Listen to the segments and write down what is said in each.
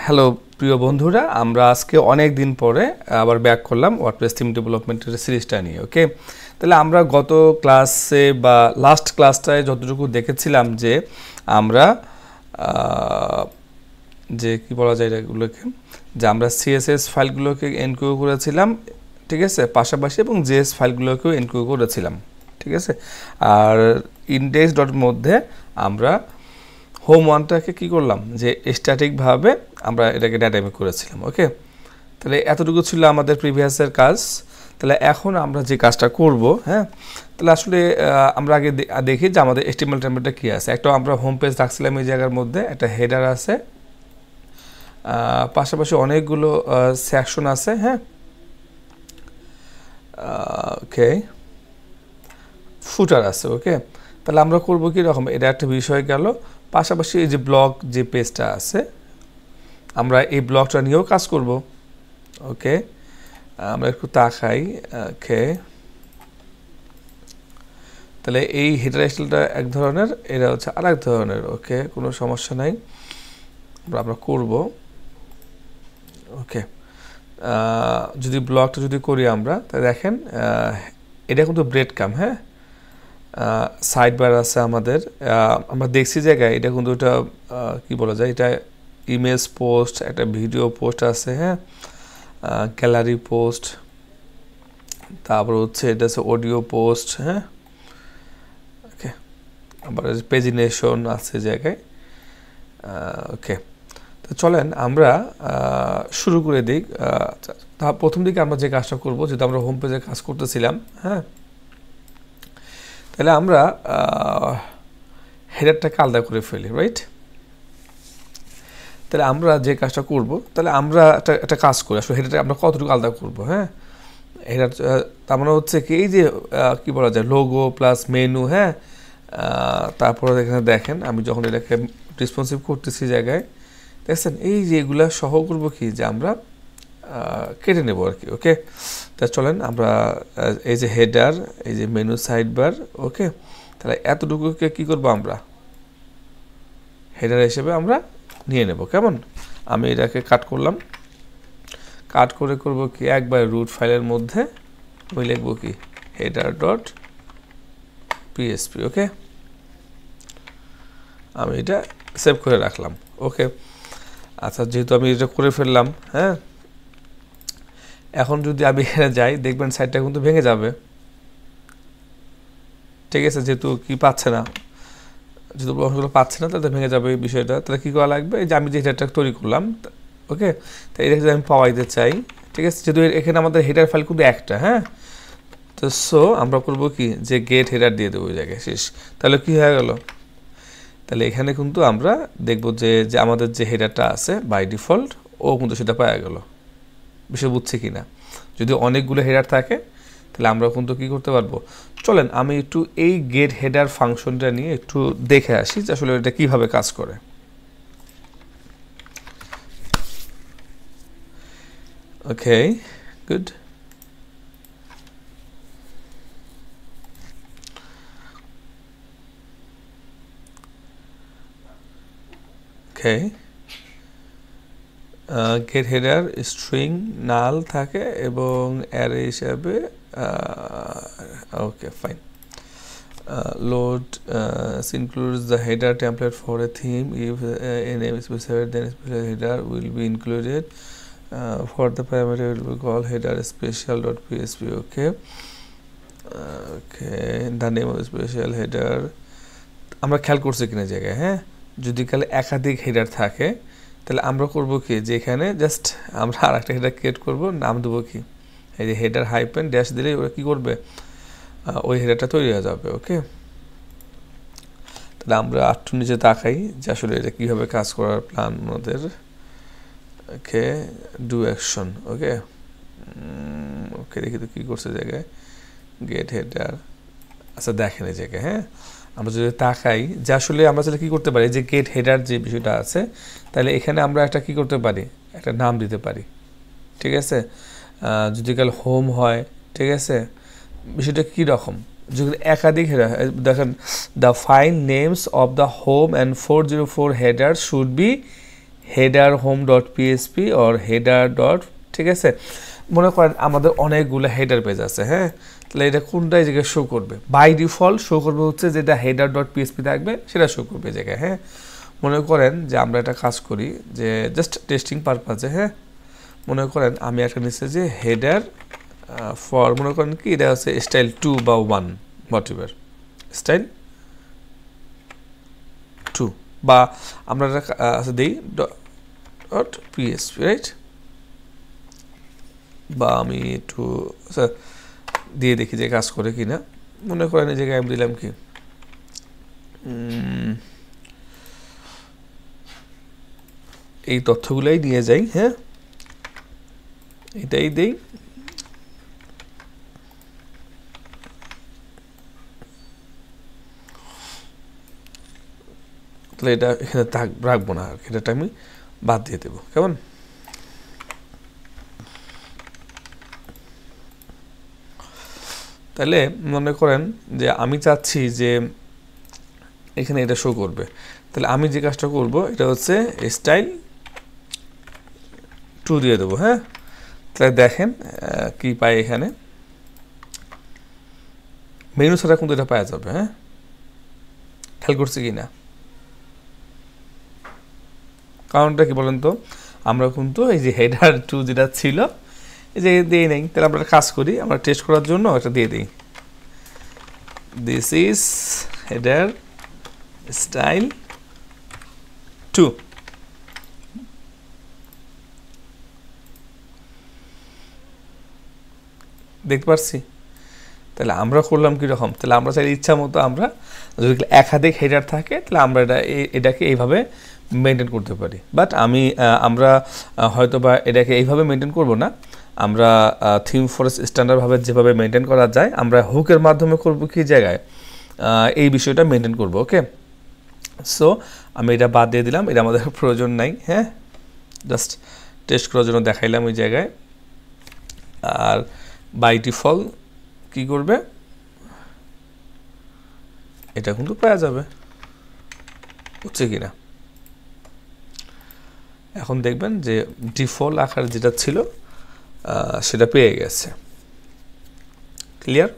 Hello প্রিয় বন্ধুরা, আমরা আজকে অনেক দিন পরে আবার ব্যাক করলাম ওয়ার্ডপ্রেস থিম ডেভেলপমেন্টের সিরিজটা নিয়ে। ওকে, তাহলে আমরা গত ক্লাসে বা লাস্ট ক্লাসটায় যতটুকু দেখেছিলাম যে আমরা যে কি বলা যায় এগুলোকে, যে আমরা সিএসএস ফাইলগুলোকে এনকিউ করেছিলাম, ঠিক আছে, পাশাপাশি এবং জেএস ফাইলগুলোকেও এনকিউ করেছিলাম, ঠিক আছে। আর ইন্ডেক্স ডট মধ্যে আমরা হোম ওয়ানটাকে কী করলাম, যে স্ট্যাটিকভাবে আমরা এটাকে ডাইনামিক করেছিলাম। ওকে, তাহলে এতটুকু ছিল আমাদের প্রিভিয়াসের কাজ। তাহলে এখন আমরা যে কাজটা করব, হ্যাঁ, তাহলে আসলে আমরা আগে দেখি যে আমাদের HTML টেমপ্লেটটা কী আছে। একটা আমরা হোম পেজ রাখছিলাম এই জায়গার মধ্যে, একটা হেডার আছে, পাশাপাশি অনেকগুলো সেকশন আছে, হ্যাঁ, ওকে, ফুটার আছে। ওকে, তাহলে আমরা করব কী রকম, এটা একটা বিষয় গেল। পাশাপাশি এই যে ব্লগ যে পেজটা আছে, আমরা এই ব্লগটা নিয়েও কাজ করব। ওকে, আমরা একটু তাকাই। ওকে, তাহলে এই হেডার স্টাইলটা এক ধরনের, এটা হচ্ছে আরেক ধরনের। ওকে, কোনো সমস্যা নাই, আমরা করব। ওকে, যদি ব্লগটা যদি করি আমরা, তাহলে দেখেন এটা কিন্তু ব্রেড কাম, হ্যাঁ, সাইড বার আছে আমাদের। আমরা দেখছি জায়গায় এটা কিন্তু এটা কি বলা যায়, এটা ইমেজ পোস্ট, একটা ভিডিও পোস্ট আছে, হ্যাঁ, গ্যালারি পোস্ট, তারপর হচ্ছে এটা আছে অডিও পোস্ট, হ্যাঁ, ওকে, আবার পেজিনেশন আছে জায়গায়। ওকে, তো চলেন আমরা শুরু করে দিই। তা প্রথম দিকে আমরা যে কাজটা করবো, যেহেতু আমরা হোম পেজে কাজ করতেছিলাম, হ্যাঁ, তাহলে আমরা হেডারটাকে আলাদা করে ফেলি, রাইট। তাহলে আমরা যে কাজটা করব, তাহলে আমরা একটা কাজ করি, আসলে হেডারটা আমরা কতটুকু আলাদা করব, হ্যাঁ। হেডার তার মানে হচ্ছে কি, এই যে কি বলা যায়, লোগো প্লাস মেনু, হ্যাঁ, তারপরে এখানে দেখেন আমি যখন এটাকে রেসপন্সিভ করতেছি জায়গায়, দেখছেন এই যে এগুলা সহ করব কি, যে আমরা কেটে নেব আর কি। ওকে, তা চলেন আমরা এই যে হেডার, এই যে মেনু সাইড বার, ওকে, তাহলে এতটুকুকে কি করব, আমরা হেডার হিসেবে আমরা নিয়ে নেব। কেমন, আমি এটাকে কাট করলাম, কাট করে করব কি, একবার রুট ফাইলের মধ্যে আমি লিখব কি, হেডার ডট পিএসপি। ওকে, আমি এটা সেভ করে রাখলাম। ওকে, আচ্ছা, যেহেতু আমি এটা করে ফেললাম, হ্যাঁ, এখন যদি আমি এখানে যাই, দেখবেন সাইডটা কিন্তু ভেঙে যাবে, ঠিক আছে, যেহেতু কি পাচ্ছে না, যেহেতু ব্লকগুলো পাচ্ছে না, তাহলে ভেঙে যাবে এই বিষয়টা। তাহলে কী করা লাগবে, এই যে আমি যে হেডারটা তৈরি করলাম, ওকে, তাই এটা যদি আমি পাওয়াইতে চাই, ঠিক আছে, যেহেতু এখানে আমাদের হেডার ফাইল কিন্তু একটা, হ্যাঁ, তো সো আমরা করবো কি, যে গেট হেডার দিয়ে দেবো ওই জায়গায়, শেষ। তাহলে কি হয়ে গেল, তাহলে এখানে কিন্তু আমরা দেখবো যে আমাদের যে হেডারটা আছে বাই ডিফল্ট, ও কিন্তু সেটা পাওয়া গেল। বিষয় বুঝছে কি না, যদি অনেকগুলো হেডার থাকে তাহলে আমরা কিন্তু কী করতে পারবো। চলেন আমি একটু এই গেট হেডার ফাংশনটা নিয়ে একটু দেখে আসি যে আসলে এটা কীভাবে কাজ করে। ওকে, গুড। ওকে, গেট হেডার স্ট্রিং নাল থাকে এবং অ্যারে হিসাবে, okay fine, load includes the header template for a theme. If a name is specified, then special header will be included. For the parameter it will be called header special.php. Okay, okay, the name of the special header আমরা খেয়াল করছি কিনা জায়গায়, হ্যাঁ, যদি কালে একাধিক header থাকে তাহলে আমরা করব কি, যে এখানে জাস্ট আমরা আর একটা হেডার ক্রিয়েট করব, নাম দেবো কি, এই যে হেডার হাইপেন ড্যাশ দিলেই ওরা কী করবে, ওই হেডারটা তৈরি হয়ে যাবে। ওকে, তাহলে আমরা একটু নিচে তাকাই যে আসলে এটা কীভাবে কাজ করার প্ল্যান আমাদের। ওকে, ডু অ্যাকশন। ওকে, ওকে, দেখি তো কী করছে জায়গায়, গেট হেডার। আচ্ছা দেখেন এই জায়গায়, হ্যাঁ, আমরা যদি তাকাই যে আসলে আমরা তাহলে কী করতে পারি, যে গেট হেডার যে বিষয়টা আছে, তাহলে এখানে আমরা একটা কী করতে পারি, একটা নাম দিতে পারি, ঠিক আছে। যদি কাল হোম হয়, ঠিক আছে, বিষয়টা কী রকম, যদি একাধিক হেডার, দেখেন the file names of the home and 404 header should be header home dot PSP or header dot, ঠিক আছে? মনে করেন আমাদের অনেকগুলো হেডার পেজ আছে, হ্যাঁ? তাহলে এটা কোনটা এই জায়গায় শো করবে? বাই ডিফল্ট শো করবে হচ্ছে যেটা হেডার ডট পিএসপি থাকবে সেটা শো করবে এই জায়গায়, হ্যাঁ? মনে করেন যে আমরা একটা কাজ করি যে জাস্ট টেস্টিং পারপাজে, হ্যাঁ? মনে করেন আমি একটা নিচে যে হেডার ফর, মনে করেন কি এটা হচ্ছে স্টাইল 2 বা 1 হোয়াটএভার, স্টাইল 2, বা আমরা দিই ডট পিএসপি, রাইট? বা আমি একটু দিয়ে দেখি যে কাজ করে কিনা। মনে করেন এই জায়গায় আমি দিলাম কি এই তথ্যগুলাই নিয়ে যাই, হ্যাঁ? এটাই দেই, তাহলে এটা এখানে রাখবো না, এটা আমি বাদ দিয়ে দেবো, কেমন? তাহলে মনে করেন যে আমি চাচ্ছি যে এখানে এটা শো করবে, তাহলে আমি যে কাজটা করব এটা হচ্ছে স্টাইল 2 দিয়ে দেবো, হ্যাঁ? তাহলে দেখেন কি পাই এখানে, মেনু ছাড়া কিন্তু এটা পাওয়া যাবে, হ্যাঁ? খেয়াল করছি কি না? কারণটা কি বলেন তো, আমরা কিন্তু এই যে হেডার 2 যেটা ছিল এই যে দিয়ে নেই, তাহলে আমরা কাজ করি, আমরা টেস্ট করার জন্য এটা দিয়ে দিই, দিস ইজ হেডার স্টাইল 2, দেখতে পাচ্ছি? তাহলে আমরা করলাম কীরকম, তাহলে আমরা চাইলে ইচ্ছা মতো আমরা যদি একাধিক হেডার থাকে তাহলে আমরা এটাকে এইভাবে মেনটেন করতে পারি, বাট আমরা হয়তো বা এটাকে এইভাবে মেনটেন করব না, আমরা থিম ফরেস্ট স্ট্যান্ডার্ডভাবে যেভাবে মেনটেন করা যায় আমরা হুকের মাধ্যমে করব কি জায়গায় এই বিষয়টা মেনটেন করব, ওকে? সো আমি এটা বাদ দিয়ে দিলাম, এটা আমাদের প্রয়োজন নাই, হ্যাঁ? জাস্ট টেস্ট করার জন্য দেখাইলাম ওই জায়গায়। আর বাই ডিফল্ট কি করবে, এটা কিন্তু পাওয়া যাবে, হচ্ছে কিনা? এখন দেখবেন যে ডিফল্ট আকার যেটা ছিল সেটা পেয়ে গেছে, ক্লিয়ার?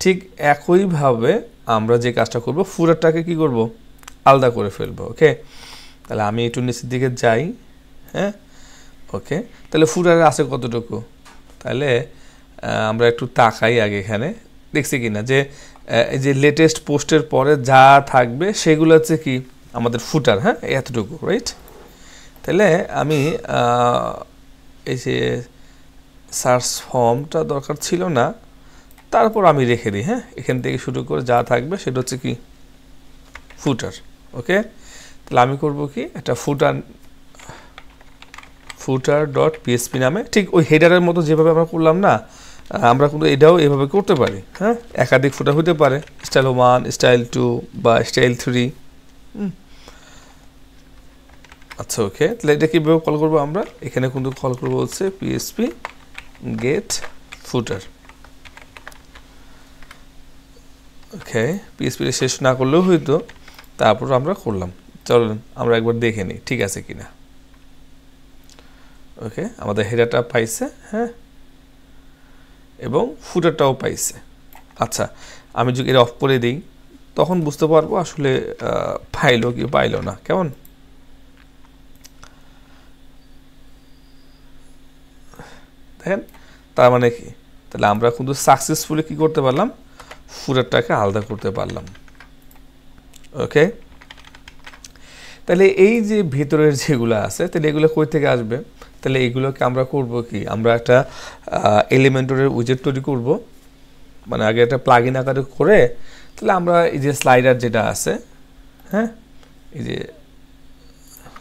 ঠিক একইভাবে আমরা যে কাজটা করব ফুটারটাকে কি করব, আলাদা করে ফেলবো, ওকে? তাহলে আমি একটু নিচের দিকে যাই, হ্যাঁ? ওকে, তাহলে ফুটারে আছে কতটুকু, তাহলে আমরা একটু তাকাই আগে এখানে, দেখছি কিনা যে এই যে লেটেস্ট পোস্টের পরে যা থাকবে সেগুলো হচ্ছে কি আমাদের ফুটার, হ্যাঁ? এতটুকু, রাইট? তাহলে আমি এই যে সার্চ ফর্মটা দরকার ছিল না, তারপর আমি রেখে দিই, হ্যাঁ? এখান থেকে শুরু করে যা থাকবে সেটা হচ্ছে কি ফুটার, ওকে? তাহলে আমি করব কি একটা ফুটার ডট পিএসপি নামে, ঠিক ওই হেডারের মতো যেভাবে আমরা করলাম না, আমরা কিন্তু এটাও এভাবে করতে পারি, হ্যাঁ? একাধিক ফুটার হতে পারে, স্টাইল 1, স্টাইল 2 বা স্টাইল 3। আচ্ছা, ওকে, তাহলে এটা কীভাবে কল করবো আমরা, এখানে কিন্তু কল করবো হচ্ছে পিএসপি গেট ফুটার, ওকে? পিএসপিটা শেষ না করলেও হয়তো, তারপর আমরা করলাম, চলুন আমরা একবার দেখে নিই ঠিক আছে কিনা। ওকে, আমাদের হেডারটা পাইছে, হ্যাঁ, এবং ফুটারটাও পাইছে। আচ্ছা, আমি যদি এটা অফ করে দিই তখন বুঝতে পারবো আসলে পাইলো কি পাইলো না, কেমন? দেখেন, তার মানে কি, তাহলে আমরা কিন্তু সাকসেসফুলি কি করতে পারলাম, ফুটারটাকে আলাদা করতে পারলাম, ওকে? তাহলে এই যে ভেতরের যেগুলো আছে তাহলে এগুলো কই থেকে আসবে, তাহলে এগুলোকে আমরা করব কি, আমরা একটা এলিমেন্টরের উইজেট তৈরি করব, মানে আগে একটা প্লাগইন আকারে করে, তাহলে আমরা এই যে স্লাইডার যেটা আছে, হ্যাঁ, এই যে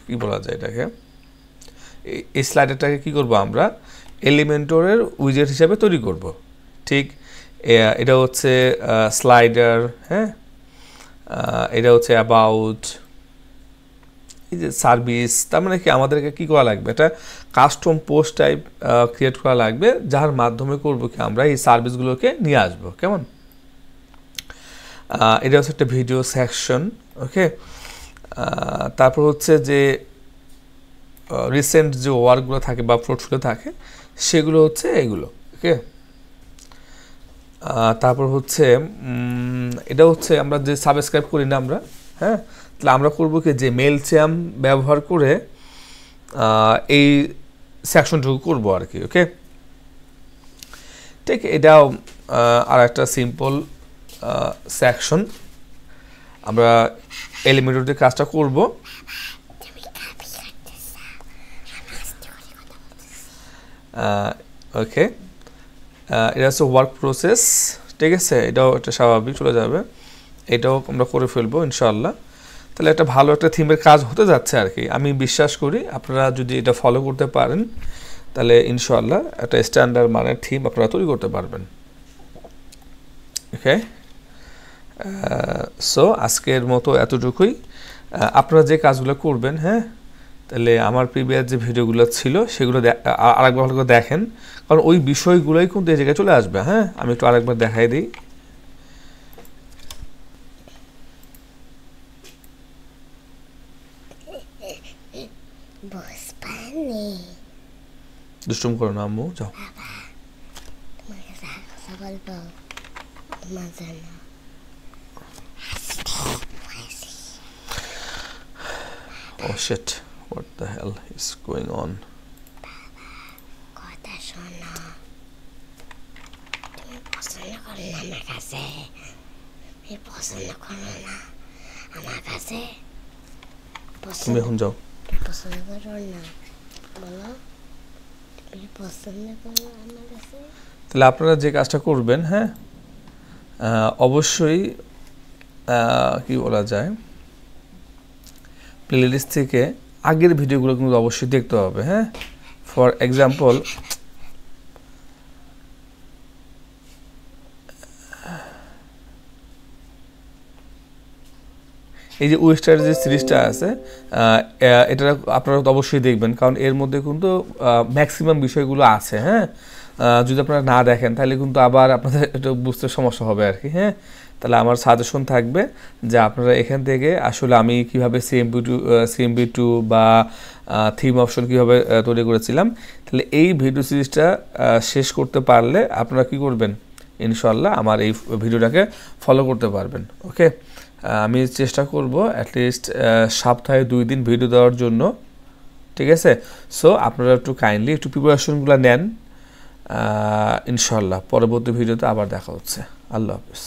কি বলা যায় এটাকে, এই স্লাইডারটাকে কি করব আমরা এলিমেন্টরের উইজেট হিসাবে তৈরি করব, ঠিক? এটা হচ্ছে স্লাইডার, হ্যাঁ, এটা হচ্ছে অ্যাবাউট, এই যে সার্ভিস, তার মানে কি আমাদেরকে কি করা লাগবে, এটা কাস্টম পোস্ট টাইপ ক্রিয়েট করা লাগবে, যার মাধ্যমে করব কি আমরা এই সার্ভিসগুলোকে নিয়ে আসবো, কেমন? এটা হচ্ছে একটা ভিডিও সেকশন, ওকে? তারপর হচ্ছে যে রিসেন্ট যে ওয়ার্কগুলো থাকে বা পোর্টফোলিও থাকে সেগুলো হচ্ছে এগুলো। ওকে, তারপর হচ্ছে এটা হচ্ছে আমরা যে সাবস্ক্রাইব করি না আমরা, হ্যাঁ, তাহলে আমরা করবো কি যে মেইলচ্যাম্প ব্যবহার করে এই সেকশনটুকু করবো আর কি। ওকে, ঠিক, এটাও আর একটা সিম্পল সেকশন। আমরা এলিমেন্টে কাজটা করব। ওকে, এটা হচ্ছে ওয়ার্ক প্রসেস, ঠিক আছে, এটাও একটা স্বাভাবিক চলে যাবে, এটাও আমরা করে ফেলবো ইনশাআল্লাহ। তাহলে একটা ভালো একটা থিমের কাজ হতে যাচ্ছে আর কি। আমি বিশ্বাস করি আপনারা যদি এটা ফলো করতে পারেন তাহলে ইনশাআল্লাহ একটা স্ট্যান্ডার্ড মানের থিম আপনারা তৈরি করতে পারবেন। ওকে, সো আজকের মতো এতটুকুই। আপনারা যে কাজগুলো করবেন, হ্যাঁ, তাহলে আমার প্রিভিয়াস যে ভিডিওগুলো ছিল সেগুলো আরেকবার ভালো করে দেখেন, কারণ ওই বিষয়গুলোই কিন্তু এই জায়গায় চলে আসবে। হ্যাঁ, আমি একটু আরেকবার দেখাই দিই। দুষ্টুম করো না আম্মু, যাও। Oh shit, what the hell is going on? কথা শোনো, তুমি পছন্দ করো না আমার কাছে, তুমি পছন্দ করো না আমার কাছে, তুমি এখন যাও। পছন্দ করো না, বলো তুমি পছন্দ করো আমার কাছে। তাহলে আপনারা যে কাজটা করবেন, হ্যাঁ, অবশ্যই কি বলা যায়, প্লেলিস্ট থেকে আগের ভিডিওগুলো কিন্তু অবশ্যই দেখতে হবে। হ্যাঁ, ফর এক্সাম্পল এই যে ওয়েস্টার যে সিরিজটা আছে এটা আপনারা অবশ্যই দেখবেন, কারণ এর মধ্যে কিন্তু ম্যাক্সিমাম বিষয়গুলো আছে। হ্যাঁ, যদি আপনারা না দেখেন তাহলে কিন্তু আবার আপনাদের একটু বুঝতে সমস্যা হবে আর কি। হ্যাঁ, তাহলে আমার সাজেশন থাকবে যে আপনারা এখান থেকে আসলে আমি কিভাবে CMP2 বা থিম অপশন কীভাবে তৈরি করেছিলাম, তাহলে এই ভিডিও সিরিজটা শেষ করতে পারলে আপনারা কি করবেন, ইনশাআল্লাহ আমার এই ভিডিওটাকে ফলো করতে পারবেন। ওকে, আমি চেষ্টা করব অ্যাটলিস্ট সপ্তাহে 2 দিন ভিডিও দেওয়ার জন্য, ঠিক আছে। সো আপনারা একটু কাইন্ডলি একটু প্রিপারেশনগুলো নেন, ইনশাআল্লাহ পরবর্তী ভিডিওতে আবার দেখা হচ্ছে। আল্লাহ হাফেজ।